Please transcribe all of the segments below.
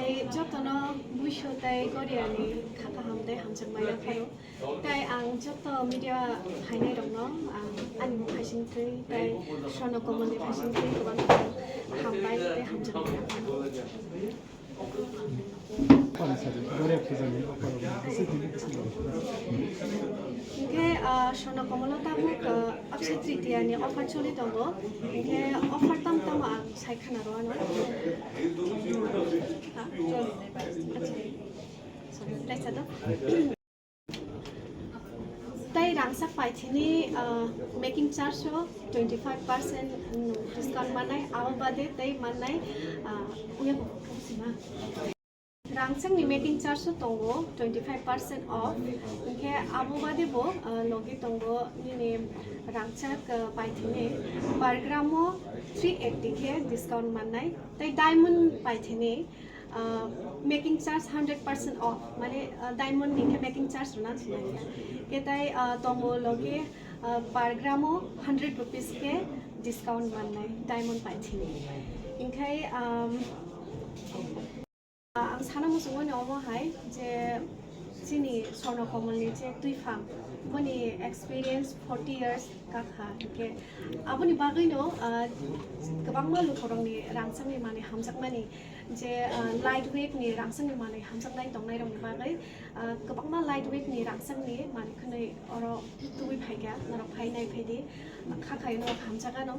তাই যতন বুঝো তাই গরিয়ানি খাকা হামতে হামচাক মাইরা ফারো তাই আং যত মিডিয়া হাইনাই দङ आंनि फाइसिंख्रै ताइ स्वर्न कमलनि फाइसिंख्रै गोबां हामबाय ताइ हामचाक माइरा फारौ इनके स्वर्न कमल तामुक अक्षय तृतीयानि अफार चलि दङ इनके अफार ताम आं सायखाना र'आनो ताई रांसाक पाइथिनि मेकिंग चार्ज 25% डिस्काउंट मानाय आव बादे ताई मानाय उया बसिमा रांसाकनि मेकिंग चार्ज दङ 25% ऑफ इनके आव बादे बो लगे दङ निने रांसाक पाइथिनि पर ग्रामो 380 के डिस्काउंट मानाय ताई डायमंड पाइथिनि मेकिंग चार्ज 100% ऑफ माने डायमंड निके मेकिंग चार्ज रुना छिनाया के ताई तंगो लगे पर ग्रामो 100 रुपीस के डिस्काउंट माननाय डायमंड पाइथिनि इनखाय आं साना मुसुङो न'आवहाय जे जोंनि स्वर्न कमलनि जे दुइफां बनि एक्सपीरियंस 40 इयर्स काखा के आबुनि बागैनो गोबां मालु खरंनि रांसांनि माने हामजाकमानि जे लाइट वेट नि रांसांनि माने हामजाकनाय दंनाय रंनि बागै गोबां मा लाइट वेट नि रांसांनि माने खनै अर दुइ फाइगा नरक फाइनाय फाइदि खाखाय न हामजागानो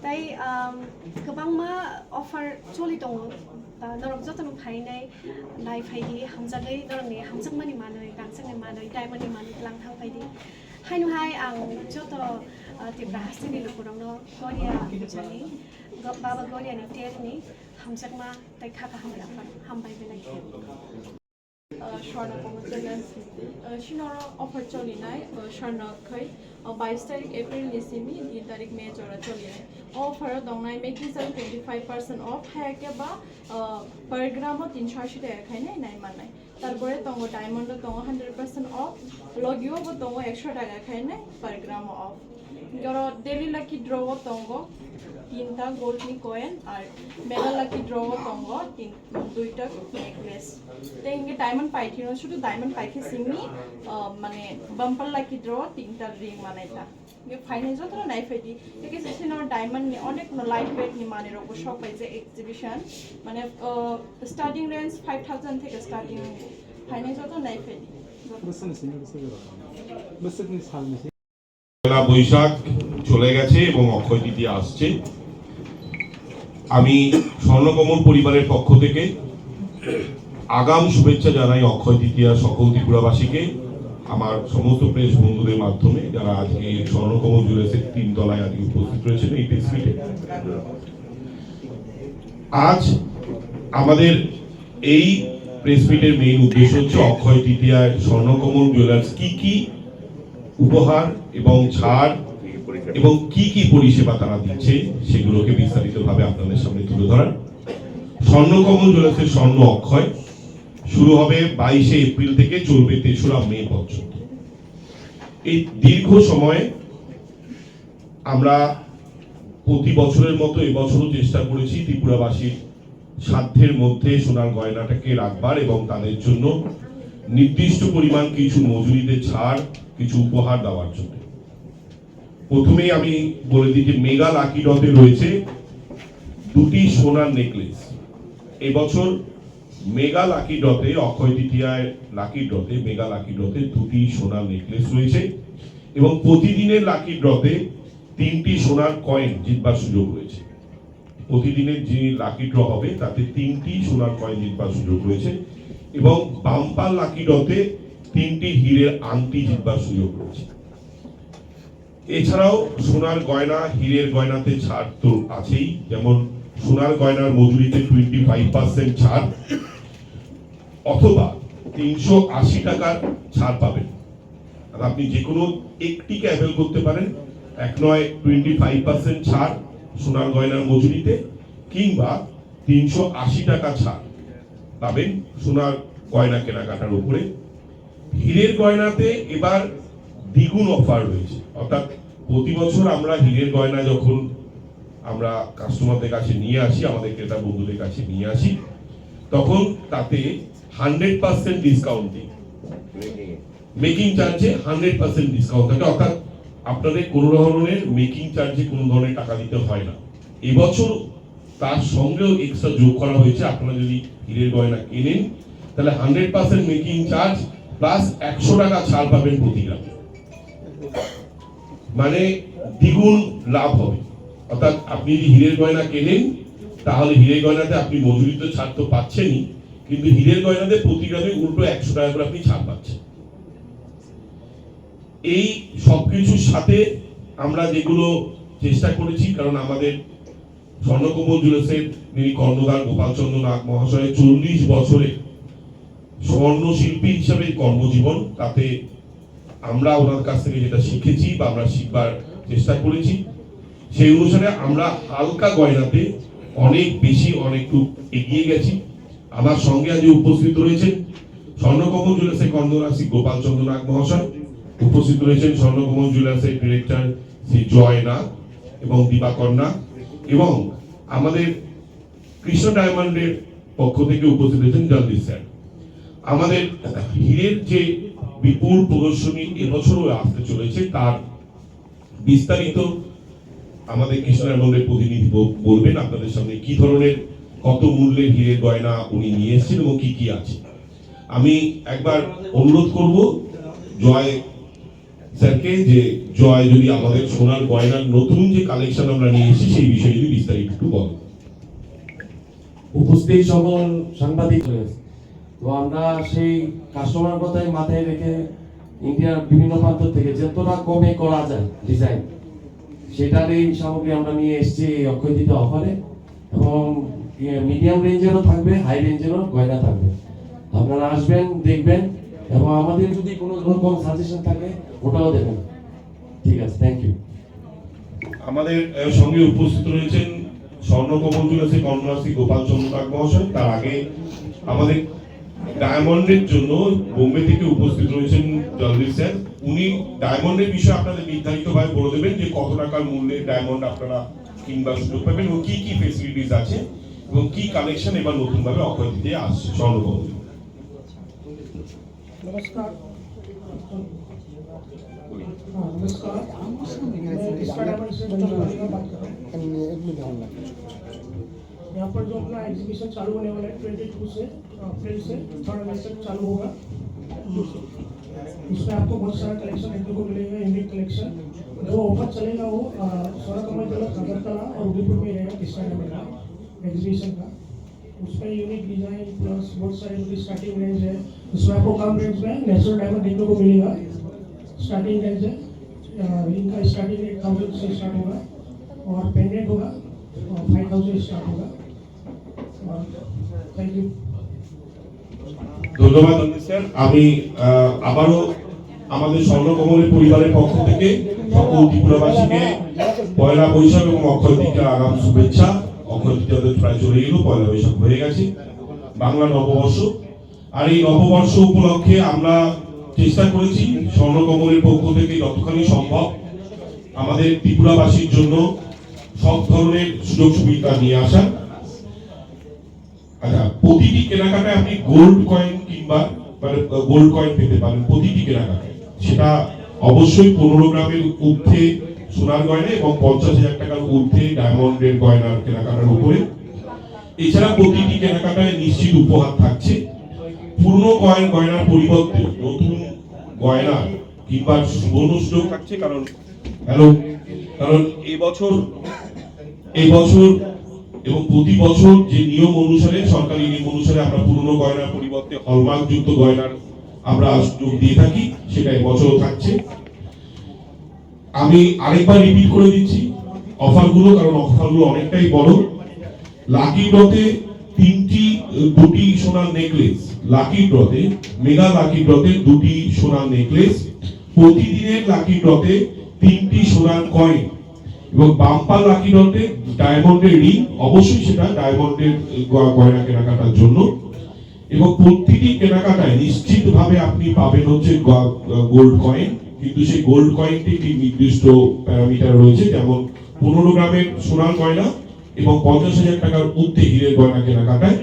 ताई गोबां मा ऑफर चलि दङ नरक जतन फाइनाय नाय फाइदि हामजागै नरकनि हामजाकमानि माने रांसांनि माने डायमंडनि माने लांथां फाइदि हायनुहाय आं जत तिब्रा हास्तिनि लुकुरंनो गरिया बुचानि बाबा गरियानि टेरनि हामजाकमा ताई खाका हामलाफार हामबाय बेलाय स्वर्न कमल सिनर अफर चलिनाय स्वर्नखै 22 तारिख एप्रिल निसिमी 3 तारिख मे जरा चलिनाय अफर दंनाय मेकिंग चार्ज 25% ऑफ है के बा पर ग्राम 380 टाका खाइनाय नाय मानाय तारपरे तंगो डायमंड तंगो 100% ऑफ लगियो बो तंगो 100 टाका खाइनाय पर ग्राम ऑफ जरा डेली लकी ड्रॉ तंगो 3टा गोल्ड नि कॉइन और मेगा लकी ड्रॉ तंगो 2टा नेकलेस ते इंगे डायमंड पाइथिनो शुधु डायमंड पाइखे सिंगनि माने बम्पर लकी ड्रॉ 3टा रिंग मानायता ये फाइनाल जतरा नाइ फेदि एके सिनर डायमंड नि अनेक लाइट वेट नि माने रको शॉप पाइजे एग्जिबिशन माने स्टार्टिंग रेंज 5000 থেকে स्टार्टिंग फाइनाल जतरा नाइ फेदि পয়লা বৈশাখ চলে গেছে এবং অক্ষয় তৃতীয়া আসছে আমি স্বর্ণকমল পরিবারের পক্ষ থেকে আগাম শুভেচ্ছা জানাই অক্ষয় তৃতীয়া সকল ত্রিপুরাবাসীকে আমার সমস্ত প্রেস বন্ধুদের মাধ্যমে যারা আজকে স্বর্ণকমল জুয়েলার্সের 3 তলায় আজকে উপস্থিত রয়েছেন এই প্রেস মিটে আজ আমাদের এই প্রেস মিটের মেইন উদ্দেশ্য হচ্ছে অক্ষয় তৃতীয়ায় স্বর্ণকমল জুয়েলার্স কি উপহার এবং ছাড় এবং কি পরিষেবা তারা দিচ্ছে সেগুলোকে বিস্তারিতভাবে আপনাদের সামনে তুলে ধরা স্বর্ণকমল জুয়েলার্সের স্বর্ণ অক্ষয় শুরু হবে 22 এপ্রিল থেকে চলবে 3রা মে পর্যন্ত এই দীর্ঘ সময়ে আমরা প্রতি বছরের মতো এবছরও চেষ্টা করেছি ত্রিপুরাবাসীর সাধ্যের মধ্যে সোনার গয়নাটাকে রাখবার এবং তাদের জন্য নির্দিষ্ট পরিমাণ কিছু মজুরিতে ছাড় কিছু উপহার দেওয়ার জন্য প্রথমেই আমি বলে দিই যে মেগা লাকি ড্রতে রয়েছে 2টি সোনার নেকলেস এবছর মেগা লাকি ড্রতে অক্ষয় তৃতীয়ায় লাকি ড্রতে মেগা লাকি ড্রতে 2টি সোনার নেকলেস রয়েছে এবং প্রতিদিনের লাকি ড্রতে 3টি সোনার কয়েন জিতবার সুযোগ রয়েছে প্রতিদিনের যে লাকি ড্র হবে তাতে 3টি সোনার কয়েন জিতবার সুযোগ রয়েছে এবং বাম্পার লাকি ড্রতে 3টি হীরের আংটি জিতবার সুযোগ রয়েছে এছাড়াও সোনার গয়না হীরের গয়নাতে ছাড় তো আছেই যেমন সোনার গয়নার মজুরিতে 25% ছাড় অথবা 380 টাকার ছাড় পাবেন আর আপনি যে কোনো একটিকে অ্যাভেল করতে পারেন এক নয় 25% ছাড় সোনার গয়নার মজুরিতে কিংবা 380 টাকা ছাড় পাবেন সোনার গয়না কেনাকাটার উপরে হীরের গয়নাতে এবার দ্বিগুণ অফার রয়েছে অর্থাৎ প্রতি বছর আমরা হীরের গয়না যখন আমরা কাস্টমারদের কাছে নিয়ে আসি আমাদের ক্রেতা বন্ধুদের কাছে নিয়ে আসি তখন তাতে 100% ডিসকাউন্ট দিই, মেকিং চার্জে 100% ডিসকাউন্ট থাকে, অর্থাৎ আপনাদের কোনো ধরনের মেকিং চার্জে কোনো ধরনের টাকা দিতে হয় না। এবছর তার সঙ্গেও এক্সট্রা যোগ করা হয়েছে, আপনারা যদি হীরের গয়না কেনেন তাহলে 100% মেকিং চার্জ প্লাস 100 টাকা ছাড় পাবেন প্রতি গ্রামে, মানে দ্বিগুণ লাভ হবে। অর্থাৎ আপনি যদি হীরের গয়না কেনেন তাহলে হীরের গয়নাতে আপনি মজুরি তো ছাড় তো পাচ্ছেনই, কিন্তু হীরের গয়নাতে প্রতি গ্রামে উল্টো 100 টাকা করে আপনি ছাড় পাচ্ছেন। এই সবকিছুর সাথে আমরা যেগুলো চেষ্টা করেছি, কারণ আমাদের স্বর্ণকমল জুয়েলার্সের যিনি কর্ণধার গোপালচন্দ্র নাগ মহাশয় 40 বছরে স্বর্ণ শিল্পী হিসাবে কর্মজীবন, তাতে আমরা ওনার কাছ থেকে যেটা শিখেছি বা আমরা শিখবার চেষ্টা করেছি, সেই অনুসারে আমরা হালকা গয়নাতে অনেক বেশি অনেকটু এগিয়ে গেছি। আমার সঙ্গে আজ উপস্থিত রয়েছেন স্বর্ণকমল জুয়েলার্সের কর্ণধার শ্রী গোপালচন্দ্র নাগ মহাশয়, উপস্থিত রয়েছেন স্বর্ণকমল জুয়েলার্সের ডিরেক্টর শ্রী জয় নাগ এবং দিবাকর নাগ, এবং আমাদের কৃষ্ণ ডায়মন্ডের পক্ষ থেকে উপস্থিত হয়েছেন জলদীপ স্যার। আমাদের হীরের যে বিপুল প্রদর্শনী এবছরও আসতে চলেছে, তার বিস্তারিত আমাদের কৃষ্ণ ডায়মন্ডের প্রতিনিধি বলবেন আপনাদের সামনে কি ধরনের কত মূল্যের হীরের গয়না উনি নিয়ে এসেছেন এবং কি কি আছে। আমি একবার অনুরোধ করব জয় স্যারকে যে জয় যদি আমাদের সোনার গয়নার নতুন যে কালেকশন আমরা নিয়ে এসেছি সেই বিষয়ে যদি বিস্তারিত একটু বলেন। উপস্থিত সকল সাংবাদিক রয়েছে, তো আমরা সেই কাস্টমার কথাই মাথায় রেখে ইন্ডিয়ার বিভিন্ন প্রান্ত থেকে যতটা কমে করা যায় ডিজাইন, সেটারই সামগ্রী আমরা নিয়ে এসেছি এই অক্ষয় তৃতীয়া অফারে, এবং মিডিয়াম রেঞ্জেরও থাকবে, হাই রেঞ্জেরও গয়না থাকবে। আপনারা আসবেন, দেখবেন, এবং আমাদের যদি কোনো রকম সাজেশন থাকে ওটাও দেবেন। ঠিক আছে, থ্যাংক ইউ। আমাদের সঙ্গে উপস্থিত রয়েছেন স্বর্ণকমল জুয়েলার্সের কর্ণধার শ্রী গোপালচন্দ্র নাগ মহাশয়। তার আগে আমাদের ডায়মন্ডের জন্য বোম্বে থেকে উপস্থিত রয়েছেন জলদীপ স্যার। উনি ডায়মন্ডের বিষয়ে আপনাদের নির্ধারিতভাবে বলে দেবেন যে কত টাকার মূল্যের ডায়মন্ড আপনারা কিনবার সুযোগ পাবেন এবং কি কি ফেসিলিটিস আছে এবং কি কালেকশন এবার নতুন ভাবে অক্ষয় তৃতীয়া আসছে। স্বর্ণকমল नमस्कार। नमस्कार, मैं कृष्णा डायमंड से बात कर रहा हूँ। यहाँ पर जो अपना एग्जीबिशन चालू होने वाला है 22 से अप्रैल से 3 अगस्त तक चालू होगा। इसमें आपको बहुत सारा कलेक्शन देखने को मिलेगा, यूनिक कलेक्शन। जो ऑफर चलेगा वो स्वर्णकमल ज्वेलर्स अगरतला और उदयपुर में रहेगा कृष्णा डायमंड का एग्जीबिशन का। उसमें यूनिक डिजाइन प्लस बहुत सारे उनकी स्टार्टिंग रेंज है। उसमें आपको कम रेंज में नेचुरल डायमंड देखने को मिलेगा। स्टार्टिंग रेंज है इनका स्टार्टिंग 8,000 से स्टार्ट होगा और पेंडेंट होगा और 5,000 स्टार्ट होगा। और थैंक यू। ধন্যবাদ স্যার। আমি আবারও আমাদের স্বর্ণকমলের পরিবারের পক্ষ থেকে সকল ত্রিপুরাবাসীকে পয়লা বৈশাখ এবং অক্ষয় তৃতীয়ার আগাম শুভেচ্ছা। অক্ষয় তৃতীয়া প্রায় চলে এলো, পয়লা বৈশাখ হয়ে গেছে, বাংলা নববর্ষ। আর এই নববর্ষ উপলক্ষে আমরা চেষ্টা করেছি স্বর্ণকমলের পক্ষ থেকে যতখানি সম্ভব আমাদের ত্রিপুরাবাসীর জন্য সব ধরনের সুযোগ সুবিধা নিয়ে আসা। আচ্ছা, প্রতিটি কেনাকাটায় আপনি গোল্ড কয়েন কিংবা গোল্ড কয়েন পেতে পারেন প্রতিটি কেনাকাটায়। সেটা অবশ্যই 15 গ্রামের ঊর্ধ্বে সোনার গয়না এবং 50,000 টাকার ঊর্ধ্বে ডায়মন্ডের গয়নার কেনাকাটার উপরে। এছাড়া প্রতিটি কেনাকাটায় নিশ্চিত উপহার থাকছে। পুরনো গয়নার পরিবর্তে নতুন গয়না কিংবা সুবর্ণ সুযোগ থাকছে। কারণ এবছর এবং প্রতি বছর যে নিয়ম অনুসারে, সরকারি নিয়ম অনুসারে আমরা পুরনো গয়নার পরিবর্তে হলমার্ক যুক্ত গয়নার আমরা সুযোগ দিয়ে থাকি, সেটা এবছরও থাকছে। আমি আরেকবার রিপিট করে দিচ্ছি অফারগুলো, কারণ অফারগুলো অনেকটাই বড়। লাকি ড্রতে দুটি সোনার নেকলেস, লাকি ড্রতে মেগা লাকি ড্রতে 2টি সোনার নেকলেস, প্রতিদিনের লাকি ড্রতে 3টি সোনার কয়েন এবং বাম্পার লাকি ড্রতে ডায়মন্ডের রিং, অবশ্যই সেটা ডায়মন্ডের গয়না কেনাকাটার জন্য। এবং প্রতিটি কেনাকাটায় নিশ্চিতভাবে আপনি পাবেন হচ্ছে গোল্ড কয়েন, কিন্তু সেই গোল্ড কয়েনটি একটি নির্দিষ্ট প্যারামিটার রয়েছে, যেমন 15 গ্রামের সোনার গয়না এবং 50,000 টাকার ঊর্ধ্বে হীরের গয়না কেনাকাটায়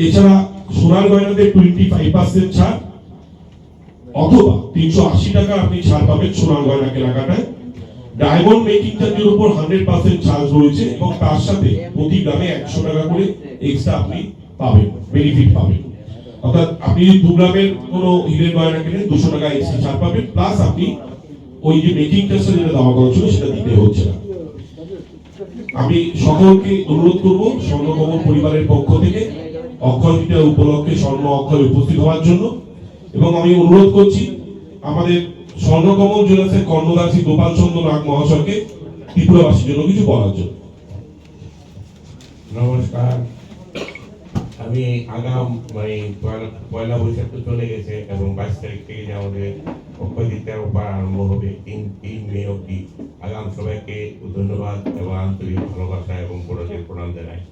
এছাড়া সোনার গয়নাতে 25% ছাড় অথবা 380 টাকা আপনি ছাড় পাবেন সোনার গয়না কেনাকাটায়। ডায়মন্ড মেকিং চার্জের উপর 100% ছাড় রয়েছে এবং তার সাথে প্রতি গ্রামে 100 টাকা করে এক্সট্রা আপনি পাবেন, বেনিফিট পাবেন। অর্থাৎ আপনি যদি 2 গ্রামের কোনো হীরের গয়না কিনেন 200 টাকা এক্সট্রা ছাড় পাবেন, প্লাস আপনি ওই যে মেকিং চার্জটা যেটা দেওয়া করা ছিল সেটা দিতে হচ্ছে না। আমি সকলকে অনুরোধ করব স্বর্ণকমল পরিবারের পক্ষ থেকে অক্ষয় তৃতীয়া উপলক্ষে স্বর্ণ অক্ষয় উপস্থিত হওয়ার জন্য, এবং আমি অনুরোধ করছি আমাদের স্বর্ণকমল জুয়েলার্সের কর্ণদাসী গোপাল চন্দ্র নাগ মহাশয়কে ত্রিপুরাবাসীর জন্য কিছু বলার জন্য। নমস্কার, আমি আগাম পয়লা বৈশাখ তো চলে গেছে এবং 22 তারিখ থেকে যে আমাদের অক্ষয় তৃতীয়ার অফার আরম্ভ হবে 3 মে অব্দি। আগাম সবাইকে ধন্যবাদ এবং আন্তরিক ভালোবাসা এবং বড়দের প্রণাম জানাই।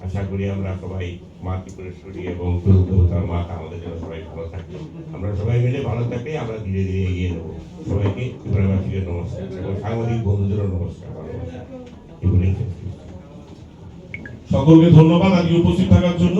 আশা করি আমরা সবাই মা ত্রিপুরেশ্বরী এবং দেবতার মাতা আমাদের জন্য সবাই ভালো থাকি। আমরা সবাই মিলে ভালো থাকলে আমরা ধীরে ধীরে এগিয়ে নেবো। সবাইকে ত্রিপুরাবাসীকে নমস্কার এবং সাংবাদিক বন্ধুদেরও নমস্কার, ভালোবাসা। সকলকে ধন্যবাদ আজকে উপস্থিত থাকার জন্য।